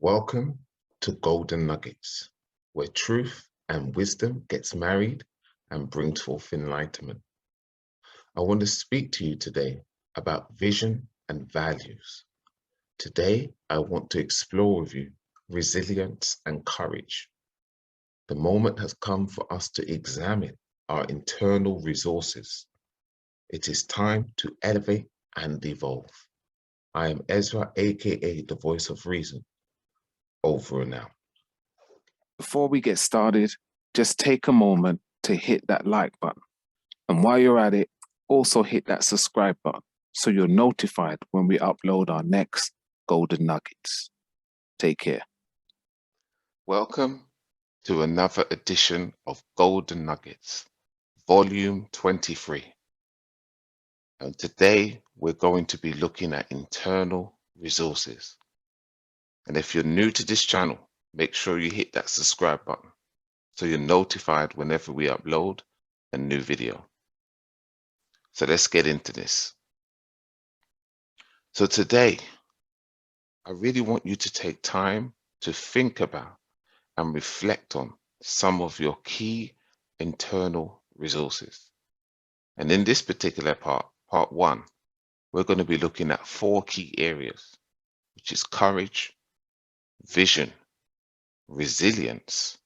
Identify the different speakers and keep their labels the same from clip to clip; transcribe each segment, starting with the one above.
Speaker 1: Welcome to Golden Nuggets, where truth and wisdom gets married and brings forth enlightenment. I want to speak to you today about vision and values. Today, I want to explore with you resilience and courage. The moment has come for us to examine our internal resources. It is time to elevate and evolve. I am Ezra, A.K.A. the voice of reason. Over and out.
Speaker 2: Before we get started, just take a moment to hit that like button. And while you're at it, also hit that subscribe button so you're notified when we upload our next Golden Nuggets. Take care.
Speaker 1: Welcome to another edition of Golden Nuggets, Volume 23. And today we're going to be looking at internal resources. And if you're new to this channel, make sure you hit that subscribe button so you're notified whenever we upload a new video. So let's get into this. So today, I really want you to take time to think about and reflect on some of your key internal resources. And in this particular part one, we're going to be looking at 4 key areas, which is courage, vision, resilience,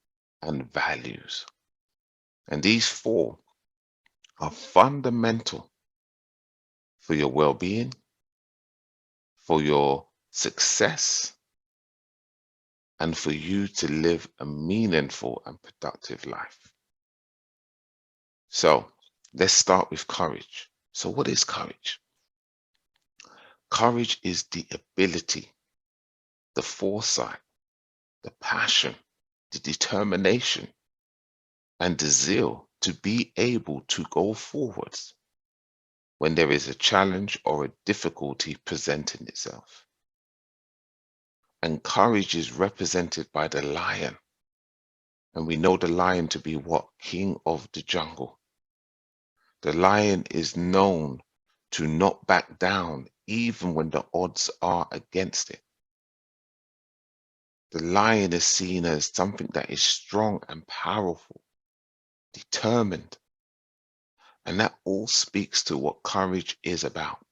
Speaker 1: and values. And these 4 are fundamental for your well-being, for your success, and for you to live a meaningful and productive life. So let's start with courage. So what is courage? Courage is the ability, the foresight, the passion, the determination, and the zeal to be able to go forwards when there is a challenge or a difficulty presenting itself. And courage is represented by the lion. And we know the lion to be what? King of the jungle. The lion is known to not back down even when the odds are against it. The lion is seen as something that is strong and powerful, determined. And that all speaks to what courage is about.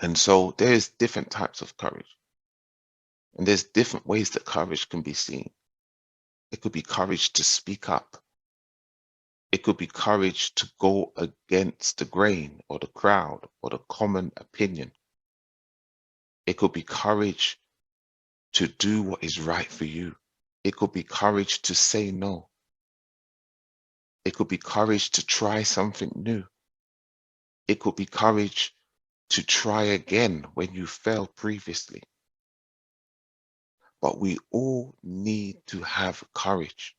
Speaker 1: And so there's different types of courage. And there's different ways that courage can be seen. It could be courage to speak up. It could be courage to go against the grain or the crowd or the common opinion. It could be courage to do what is right for you. It could be courage to say no. It could be courage to try something new. It could be courage to try again when you failed previously. But we all need to have courage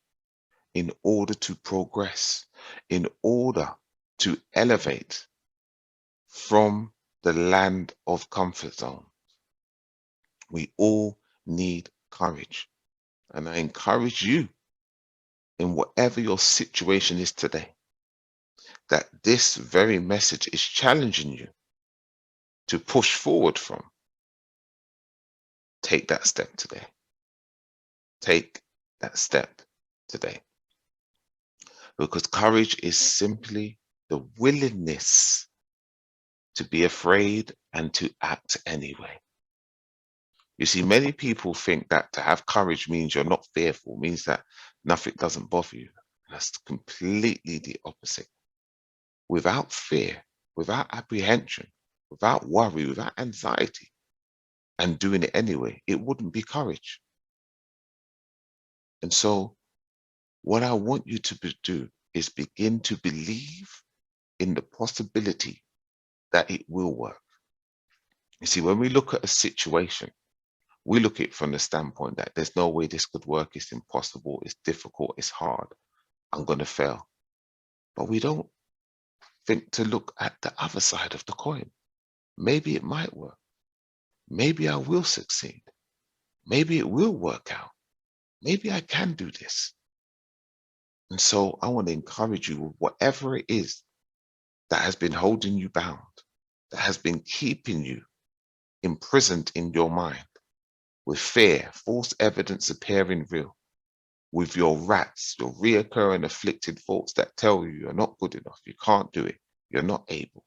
Speaker 1: in order to progress, in order to elevate from the land of comfort zone. We all need courage. And I encourage you, in whatever your situation is today, that this very message is challenging you to push forward from. Take that step today. Take that step today. Because courage is simply the willingness to be afraid and to act anyway. You see, many people think that to have courage means you're not fearful, means that nothing doesn't bother you. That's completely the opposite. Without fear, without apprehension, without worry, without anxiety, and doing it anyway, it wouldn't be courage. And so what I want you to do is begin to believe in the possibility that it will work. You see, when we look at a situation, we look at it from the standpoint that there's no way this could work, it's impossible, it's difficult, it's hard, I'm going to fail. But we don't think to look at the other side of the coin. Maybe it might work. Maybe I will succeed. Maybe it will work out. Maybe I can do this. And so I want to encourage you with whatever it is that has been holding you bound, that has been keeping you imprisoned in your mind. with fear, false evidence appearing real, with your rats, your reoccurring afflicted thoughts that tell you you're not good enough, you can't do it, you're not able,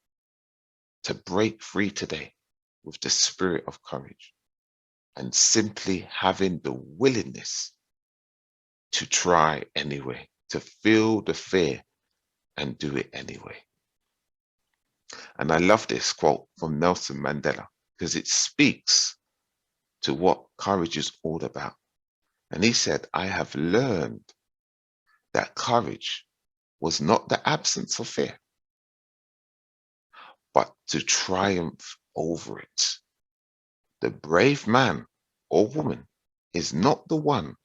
Speaker 1: to break free today with the spirit of courage and simply having the willingness to try anyway, to feel the fear and do it anyway. And I love this quote from Nelson Mandela because it speaks to what courage is all about. And he said, I have learned that courage was not the absence of fear, but to triumph over it. The brave man or woman is not the one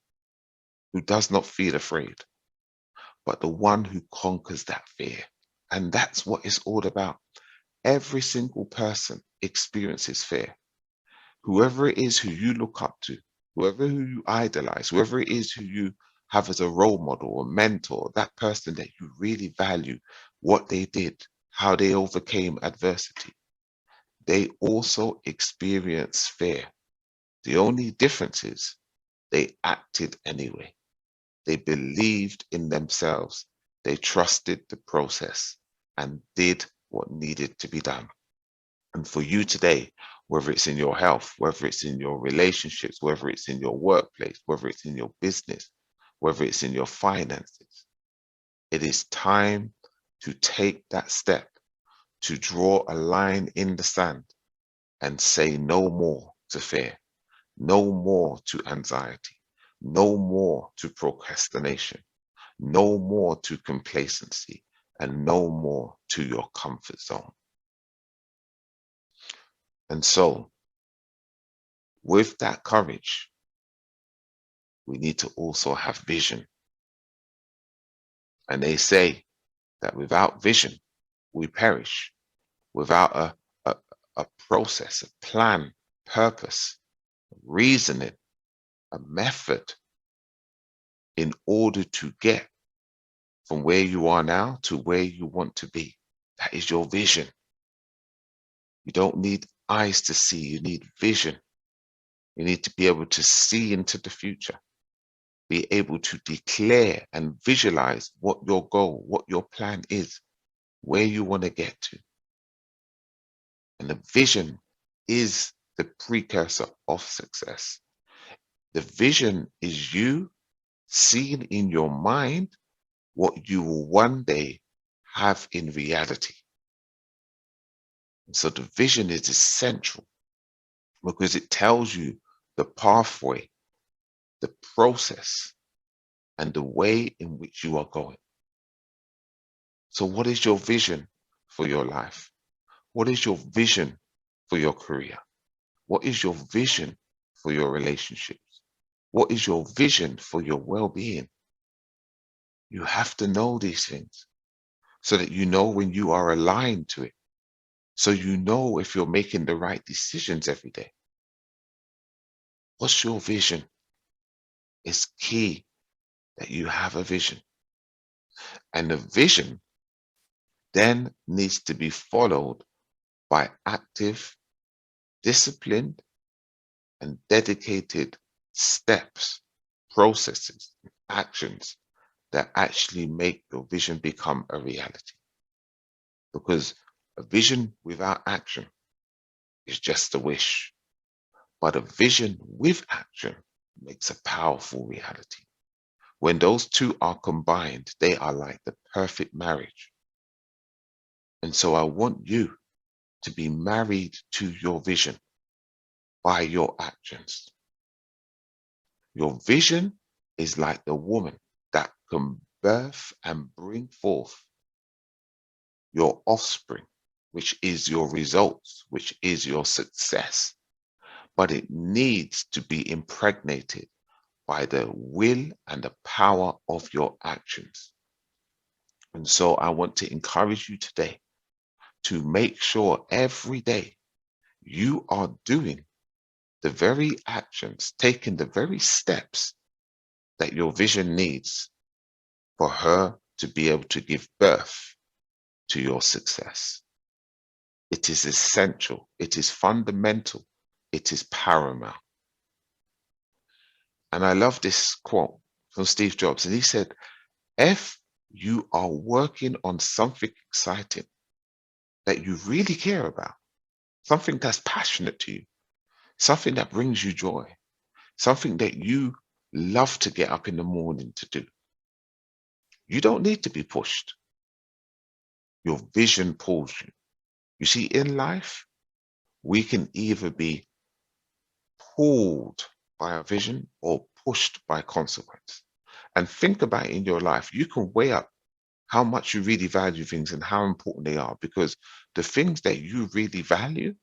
Speaker 1: who does not feel afraid, but the one who conquers that fear. And that's what it's all about. Every single person experiences fear. Whoever it is who you look up to, whoever who you idolize, whoever it is who you have as a role model or mentor, that person that you really value, what they did, how they overcame adversity, they also experience fear. The only difference is they acted anyway. They believed in themselves. They trusted the process and did what needed to be done. And for you today, whether it's in your health, whether it's in your relationships, whether it's in your workplace, whether it's in your business, whether it's in your finances, it is time to take that step, to draw a line in the sand and say no more to fear, no more to anxiety, no more to procrastination, no more to complacency, and no more to your comfort zone. And so, with that courage, we need to also have vision. And they say that without vision, we perish. Without a process, a plan, purpose, reasoning, a method in order to get from where you are now to where you want to be. That is your vision. You don't need eyes to see, you need vision. You need to be able to see into the future, be able to declare and visualize what your goal, what your plan is, where you want to get to. And the vision is the precursor of success. The vision is you seeing in your mind what you will one day have in reality. And so the vision is essential because it tells you the pathway, the process, and the way in which you are going. So what is your vision for your life? What is your vision for your career? What is your vision for your relationships? What is your vision for your well-being? You have to know these things so that you know when you are aligned to it. So you know if you're making the right decisions every day. What's your vision? It's key that you have a vision. And the vision then needs to be followed by active, disciplined, and dedicated steps, processes, actions that actually make your vision become a reality. Because a vision without action is just a wish, but a vision with action makes a powerful reality. When those two are combined, they are like the perfect marriage. And so I want you to be married to your vision by your actions. Your vision is like the woman that can birth and bring forth your offspring, which is your results, which is your success. But it needs to be impregnated by the will and the power of your actions. And so I want to encourage you today to make sure every day you are doing the very actions, taking the very steps that your vision needs for her to be able to give birth to your success. It is essential. It is fundamental. It is paramount. And I love this quote from Steve Jobs. And he said, if you are working on something exciting that you really care about, something that's passionate to you, something that brings you joy, something that you love to get up in the morning to do, you don't need to be pushed. Your vision pulls you. You see, in life, we can either be pulled by our vision or pushed by consequence. And think about it in your life. You can weigh up how much you really value things and how important they are, because the things that you really value,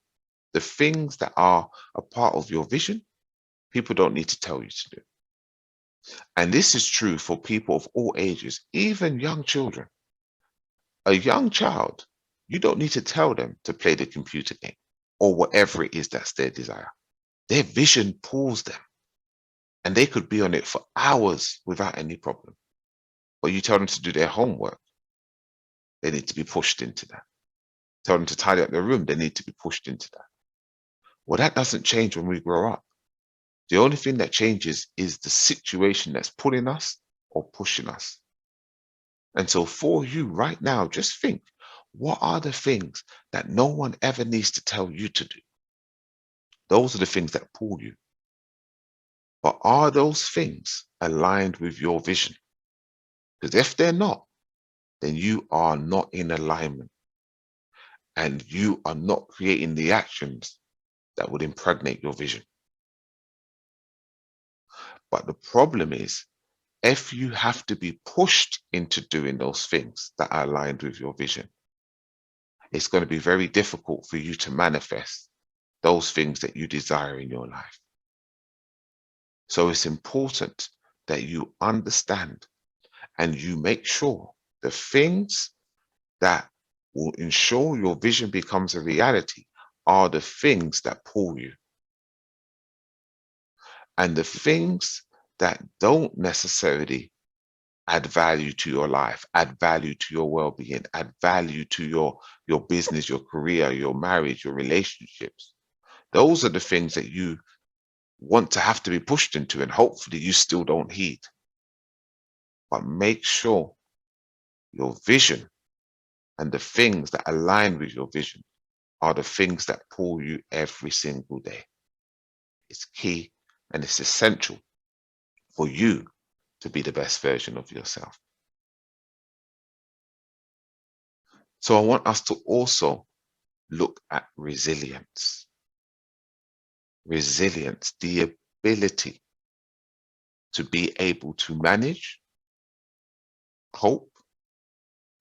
Speaker 1: the things that are a part of your vision, people don't need to tell you to do. And this is true for people of all ages, even young children. A young child, you don't need to tell them to play the computer game or whatever it is that's their desire. Their vision pulls them and they could be on it for hours without any problem. But you tell them to do their homework, they need to be pushed into that. Tell them to tidy up their room, they need to be pushed into that. Well, that doesn't change when we grow up. The only thing that changes is the situation that's pulling us or pushing us. And so for you right now, just think, what are the things that no one ever needs to tell you to do? Those are the things that pull you. But are those things aligned with your vision? Because if they're not, then you are not in alignment and you are not creating the actions that would impregnate your vision. But the problem is, if you have to be pushed into doing those things that are aligned with your vision, it's going to be very difficult for you to manifest those things that you desire in your life. So it's important that you understand and you make sure the things that will ensure your vision becomes a reality are the things that pull you. And the things that don't necessarily add value to your life, add value to your well-being, add value to your business, your career, your marriage, your relationships. Those are the things that you want to have to be pushed into, and hopefully you still don't heed. But make sure your vision and the things that align with your vision are the things that pull you every single day. It's key and it's essential for you to be the best version of yourself. So I want us to also look at resilience. Resilience, the ability to be able to manage, cope,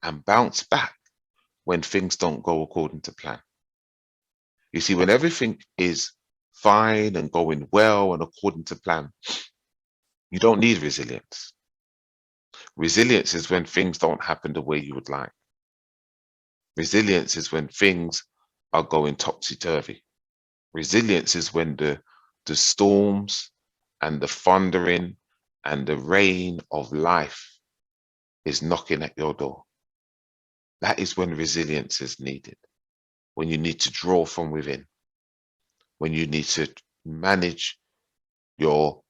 Speaker 1: and bounce back when things don't go according to plan. You see, when everything is fine and going well and according to plan, you don't need resilience. Resilience is when things don't happen the way you would like. Resilience is when things are going topsy-turvy. Resilience is when the storms and the thundering and the rain of life is knocking at your door. That is when resilience is needed, when you need to draw from within, when you need to manage your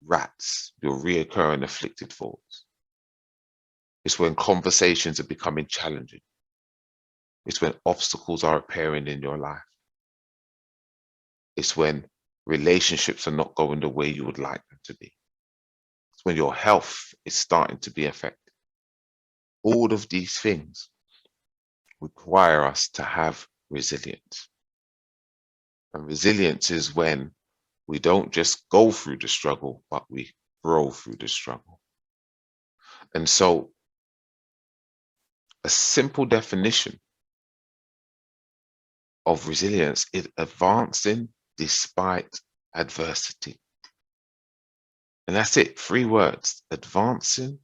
Speaker 1: rats, your reoccurring afflicted thoughts. It's when conversations are becoming challenging. It's when obstacles are appearing in your life. It's when relationships are not going the way you would like them to be. It's when your health is starting to be affected. All of these things require us to have resilience. And resilience is when we don't just go through the struggle, but we grow through the struggle. And so a simple definition of resilience is advancing despite adversity. And that's it, 3 words, advancing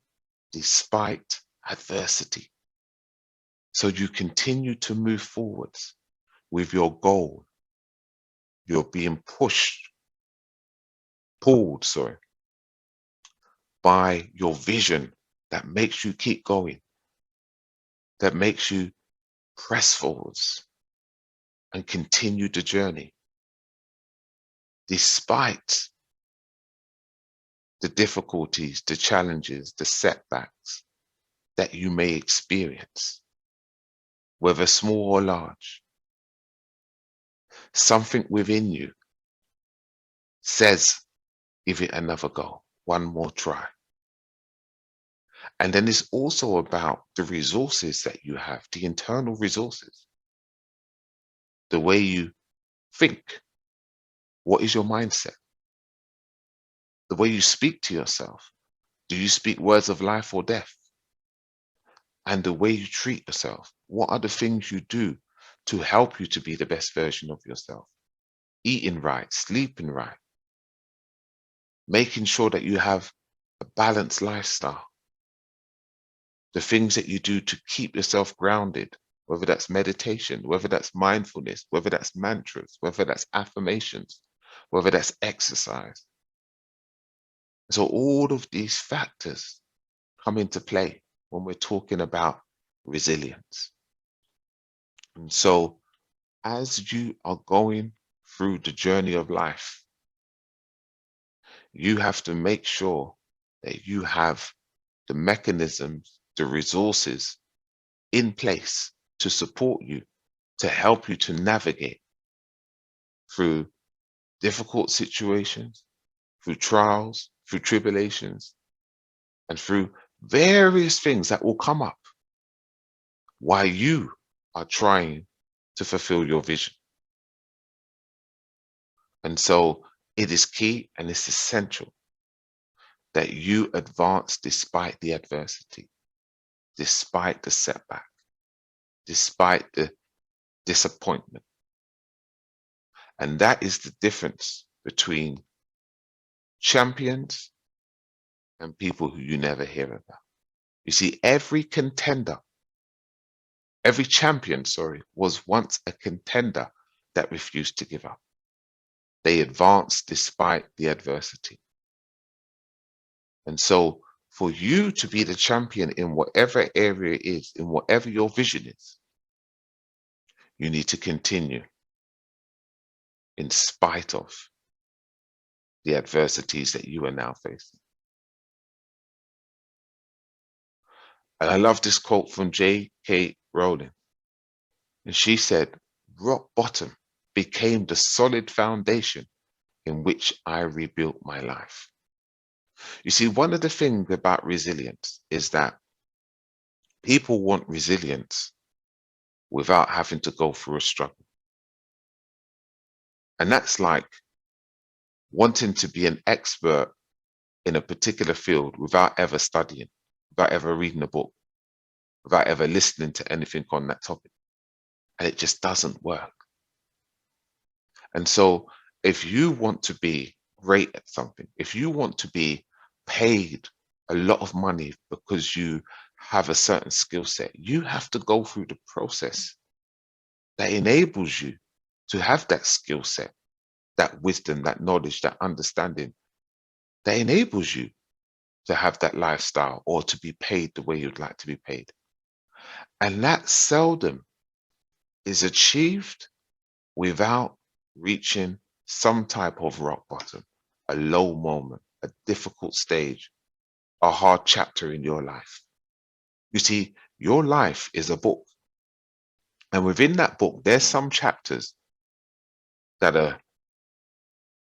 Speaker 1: despite adversity. So you continue to move forwards with your goal. You're being pulled, by your vision that makes you keep going, that makes you press forwards and continue the journey despite the difficulties, the challenges, the setbacks that you may experience, whether small or large. Something within you says, give it another go, one more try. And then it's also about the resources that you have, the internal resources, the way you think. What is your mindset? The way you speak to yourself. Do you speak words of life or death? And the way you treat yourself. What are the things you do to help you to be the best version of yourself? Eating right, sleeping right, making sure that you have a balanced lifestyle. The things that you do to keep yourself grounded, whether that's meditation, whether that's mindfulness, whether that's mantras, whether that's affirmations, whether that's exercise. So all of these factors come into play when we're talking about resilience. And so as you are going through the journey of life, you have to make sure that you have the mechanisms, the resources in place to support you, to help you to navigate through difficult situations, through trials, through tribulations, and through various things that will come up while you are trying to fulfill your vision. And so it is key and it's essential that you advance despite the adversity, despite the setback, despite the disappointment. And that is the difference between champions and people who you never hear about. You see, every champion, was once a contender that refused to give up. They advanced despite the adversity. And so for you to be the champion in whatever area it is, in whatever your vision is, you need to continue in spite of the adversities that you are now facing. And I love this quote from A.K.A. And she said, rock bottom became the solid foundation in which I rebuilt my life. You see, one of the things about resilience is that people want resilience without having to go through a struggle. And that's like wanting to be an expert in a particular field without ever studying, without ever reading a book, without ever listening to anything on that topic. And it just doesn't work. And so if you want to be great at something, if you want to be paid a lot of money because you have a certain skill set, you have to go through the process that enables you to have that skill set, that wisdom, that knowledge, that understanding, that enables you to have that lifestyle or to be paid the way you'd like to be paid. And that seldom is achieved without reaching some type of rock bottom, a low moment, a difficult stage, a hard chapter in your life. You see, your life is a book. And within that book, there's some chapters that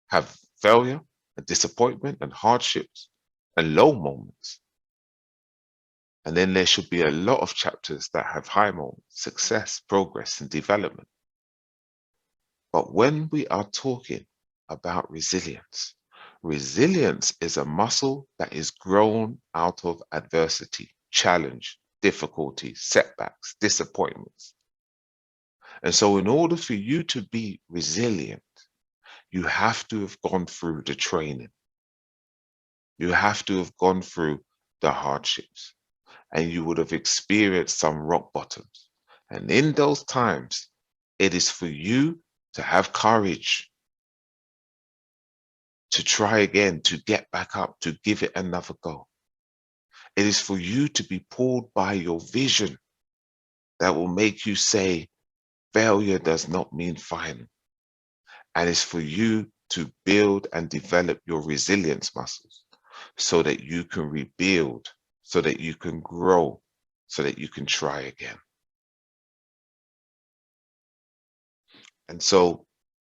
Speaker 1: have failure and disappointment and hardships and low moments. And then there should be a lot of chapters that have high moments, success, progress, and development. But when we are talking about resilience, resilience is a muscle that is grown out of adversity, challenge, difficulties, setbacks, disappointments. And so in order for you to be resilient, you have to have gone through the training. You have to have gone through the hardships, and you would have experienced some rock bottoms. And in those times, it is for you to have courage to try again, to get back up, to give it another go. It is for you to be pulled by your vision that will make you say, failure does not mean final. And it's for you to build and develop your resilience muscles so that you can rebuild, so that you can grow, so that you can try again. And so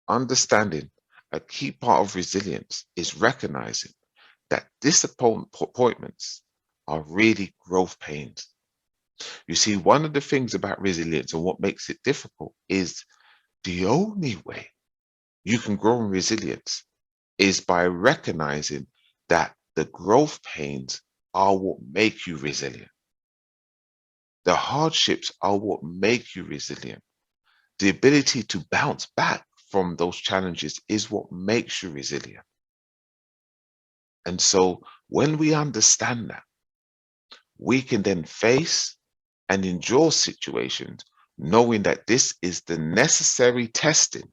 Speaker 1: understanding a key part of resilience is recognizing that disappointments are really growth pains. You see, one of the things about resilience and what makes it difficult is the only way you can grow in resilience is by recognizing that the growth pains are what make you resilient. The hardships are what make you resilient. The ability to bounce back from those challenges is what makes you resilient. And so when we understand that, we can then face and endure situations knowing that this is the necessary testing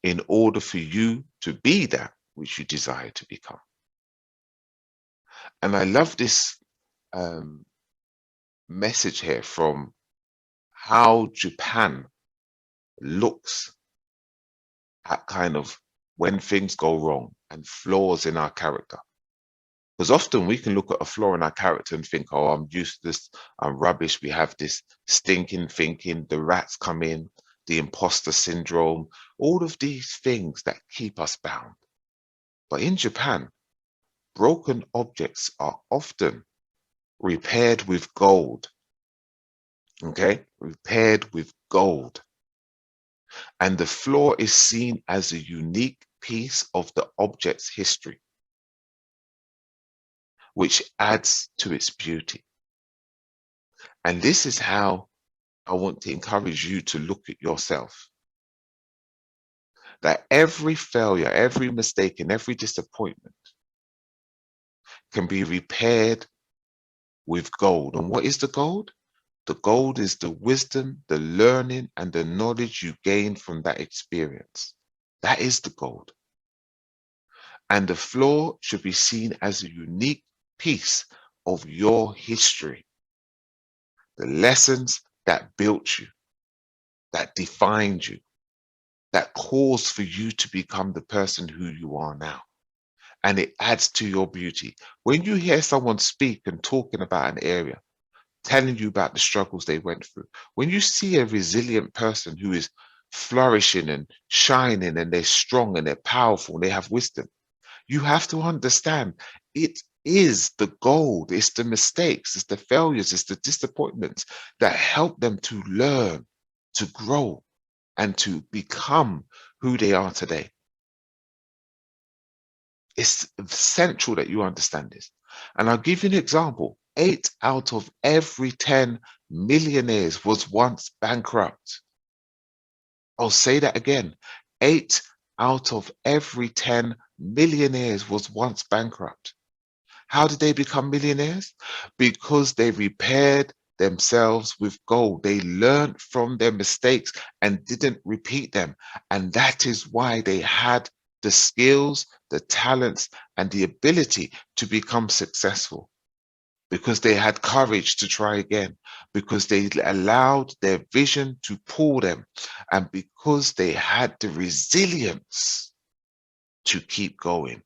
Speaker 1: in order for you to be that which you desire to become. And I love this um, message here from how Japan looks at kind of when things go wrong and flaws in our character. Because often we can look at a flaw in our character and think, oh, I'm useless, I'm rubbish. We have this stinking thinking, the rats come in, the imposter syndrome, all of these things that keep us bound. But in Japan, broken objects are often repaired with gold. Okay, repaired with gold. And the flaw is seen as a unique piece of the object's history, which adds to its beauty. And this is how I want to encourage you to look at yourself. That every failure, every mistake, and every disappointment can be repaired with gold. And what is the gold? The gold is the wisdom, the learning, and the knowledge you gain from that experience. That is the gold. And the flaw should be seen as a unique piece of your history. The lessons that built you, that defined you, that caused for you to become the person who you are now. And it adds to your beauty. When you hear someone speak and talking about an area, telling you about the struggles they went through, when you see a resilient person who is flourishing and shining and they're strong and they're powerful and they have wisdom, you have to understand it is the gold, it's the mistakes, it's the failures, it's the disappointments that help them to learn, to grow, and to become who they are today. It's essential that you understand this. And I'll give you an example. 8 out of every 10 millionaires was once bankrupt. I'll say that again. 8 out of every 10 millionaires was once bankrupt. How did they become millionaires? Because they repaired themselves with gold. They learned from their mistakes and didn't repeat them. And that is why they had the skills, the talents, and the ability to become successful. Because they had courage to try again, because they allowed their vision to pull them, and because they had the resilience to keep going,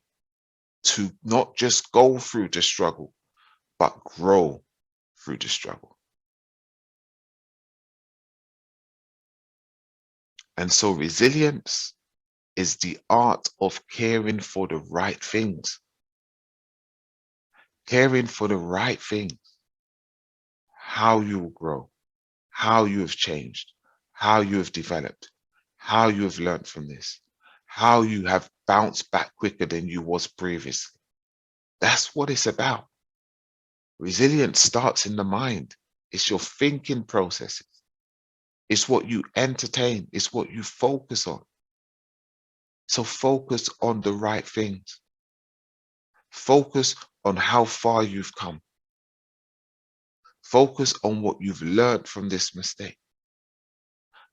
Speaker 1: to not just go through the struggle, but grow through the struggle. And so resilience is the art of caring for the right things, caring for the right things, how you will grow, how you have changed, how you have developed, how you have learned from this, how you have bounced back quicker than you was previously. That's what it's about. Resilience starts in the mind. It's your thinking processes. It's what you entertain. It's what you focus on. So focus on the right things. Focus on how far you've come. Focus on what you've learned from this mistake.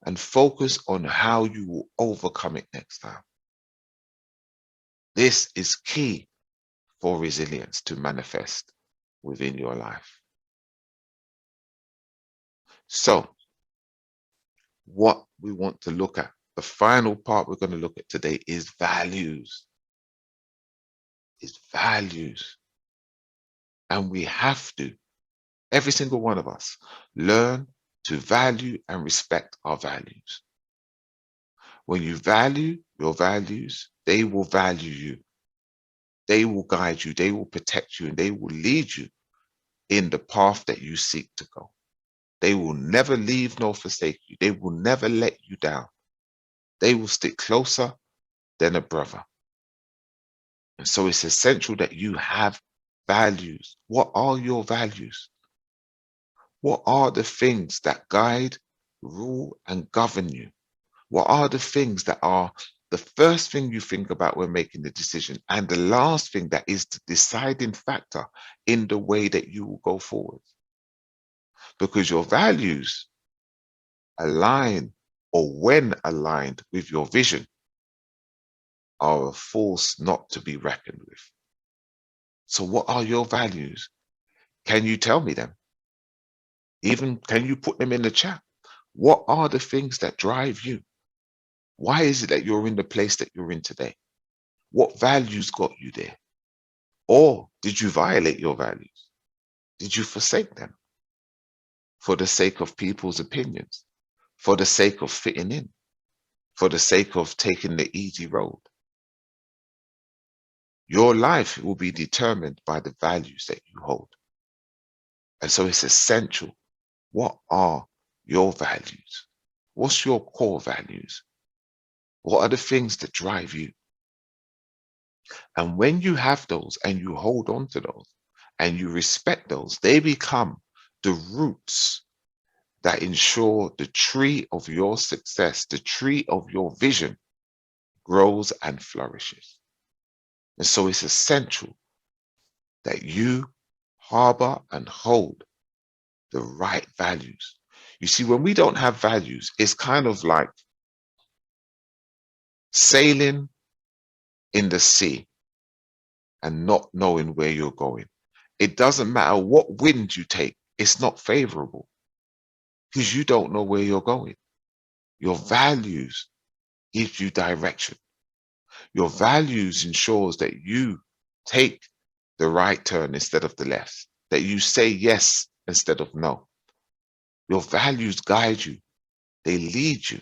Speaker 1: And focus on how you will overcome it next time. This is key for resilience to manifest within your life. So, what we want to look at, the final part we're going to look at today is values. is values. And we have to, every single one of us, learn to value and respect our values. When you value your values, they will value you. They will guide you, they will protect you, and they will lead you in the path that you seek to go. They will never leave nor forsake you. They will never let you down. They will stick closer than a brother. And so it's essential that you have values. What are your values? What are the things that guide, rule, and govern you? What are the things that are the first thing you think about when making the decision, and the last thing that is the deciding factor in the way that you will go forward? Because your values align, or when aligned with your vision, are a force not to be reckoned with. So what are your values? Can you tell me them? Even can you put them in the chat? What are the things that drive you? Why is it that you're in the place that you're in today? What values got you there? Or did you violate your values? Did you forsake them for the sake of people's opinions, for the sake of fitting in, for the sake of taking the easy road? Your life will be determined by the values that you hold. And so it's essential. What are your values? What's your core values? What are the things that drive you? And when you have those and you hold on to those and you respect those, they become the roots that ensure the tree of your success, the tree of your vision, grows and flourishes. And so it's essential that you harbor and hold the right values. You see, when we don't have values, it's kind of like sailing in the sea and not knowing where you're going. It doesn't matter what wind you take, it's not favorable because you don't know where you're going. Your values give you direction. Your values ensures that you take the right turn instead of the left, that you say yes instead of no. Your values guide you. They lead you.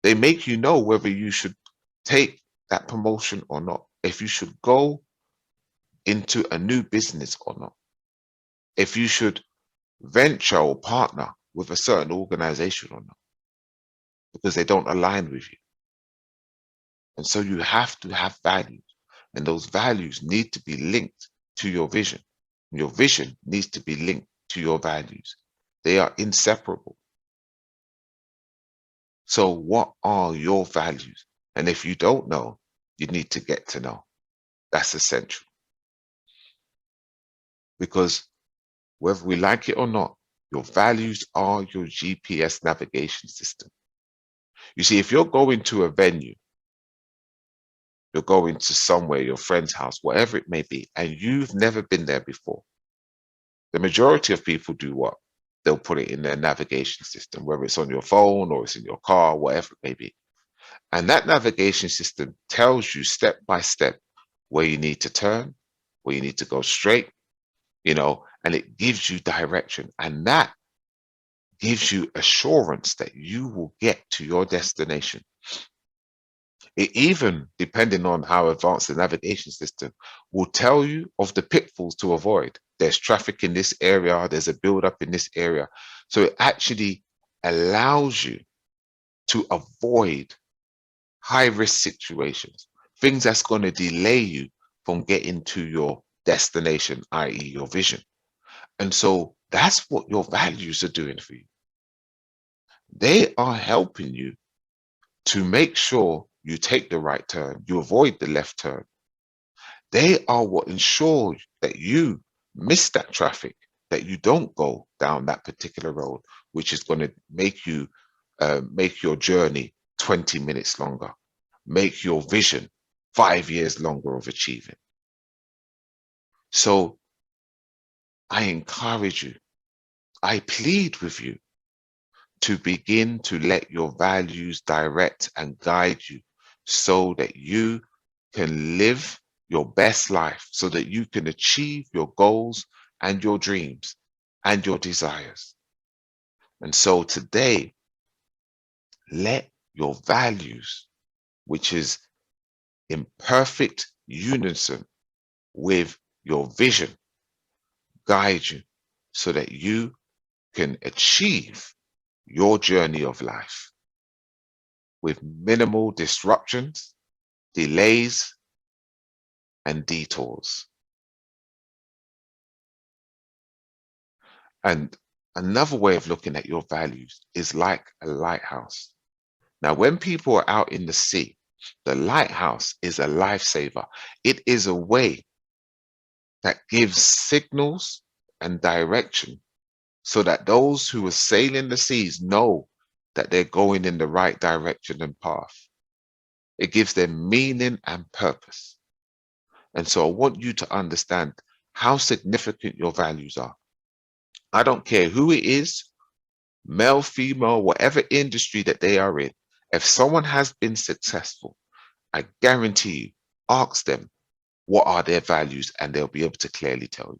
Speaker 1: They make you know whether you should take that promotion or not, if you should go into a new business or not, if you should venture or partner with a certain organization or not, because they don't align with you. And so you have to have values, and those values need to be linked to your vision. Your vision needs to be linked to your values. They are inseparable. So what are your values? And if you don't know, you need to get to know. That's essential. Because whether we like it or not, your values are your GPS navigation system. You see, if you're going to a venue, you're going to somewhere, your friend's house, whatever it may be, and you've never been there before, the majority of people do what? They'll put it in their navigation system, whether it's on your phone or it's in your car, whatever it may be. And that navigation system tells you step by step where you need to turn, where you need to go straight, and it gives you direction. And that gives you assurance that you will get to your destination. It even, depending on how advanced the navigation system, will tell you of the pitfalls to avoid. There's traffic in this area, there's a build-up in this area. So it actually allows you to avoid high-risk situations, things that's going to delay you from getting to your destination, i.e. your vision. And so that's what your values are doing for you. They are helping you to make sure you take the right turn, you avoid the left turn. They are what ensure that you miss that traffic, that you don't go down that particular road, which is going to make you make your journey 20 minutes longer, make your vision 5 years longer of achieving. So I encourage you, I plead with you to begin to let your values direct and guide you so that you can live your best life so that you can achieve your goals and your dreams and your desires. And so today, let your values, which is in perfect unison with your vision, guide you so that you can achieve your journey of life with minimal disruptions, delays, and detours. And another way of looking at your values is like a lighthouse. Now, when people are out in the sea, the lighthouse is a lifesaver. It is a way that gives signals and direction so that those who are sailing the seas know that they're going in the right direction and path. It gives them meaning and purpose. And so I want you to understand how significant your values are. I don't care who it is, male, female, whatever industry that they are in. If someone has been successful, I guarantee you, ask them what are their values and they'll be able to clearly tell you.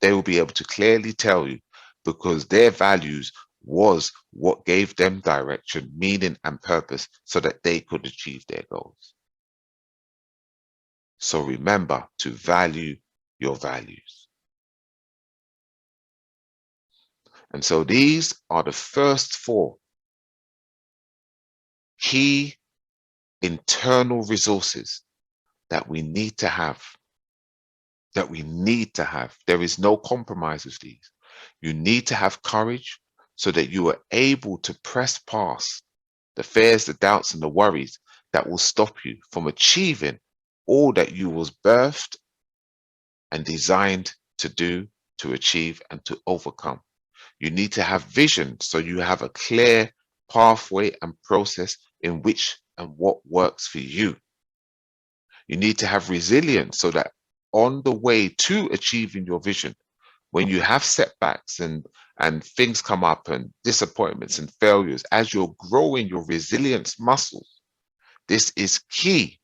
Speaker 1: They will be able to clearly tell you because their values was what gave them direction, meaning, and purpose so that they could achieve their goals. So remember to value your values. And so these are the first 4 key internal resources that we need to have. There is no compromise with these. You need to have courage so that you are able to press past the fears, the doubts, and the worries that will stop you from achieving all that you was birthed and designed to do, to achieve, and to overcome. You need to have vision so you have a clear pathway and process in which and what works for you. You need to have resilience so that on the way to achieving your vision, when you have setbacks and things come up and disappointments and failures, as you're growing your resilience muscles, this is key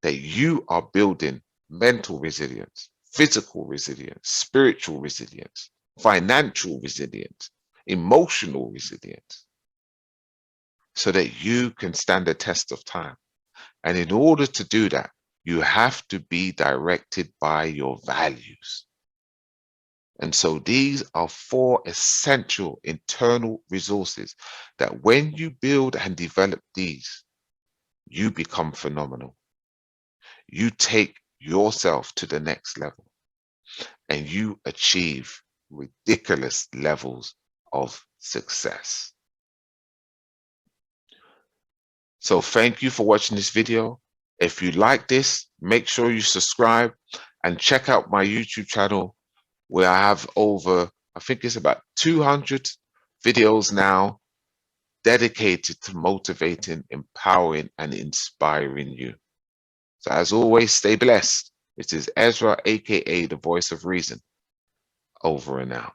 Speaker 1: that you are building mental resilience, physical resilience, spiritual resilience, financial resilience, emotional resilience, so that you can stand the test of time. And in order to do that, you have to be directed by your values. And so these are 4 essential internal resources that when you build and develop these, you become phenomenal. You take yourself to the next level and you achieve ridiculous levels of success. So thank you for watching this video. If you like this, make sure you subscribe and check out my YouTube channel where I have over, I think it's about 200 videos now dedicated to motivating, empowering, and inspiring you. So as always, stay blessed. This is Ezra, A.K.A. the voice of reason. Over and out.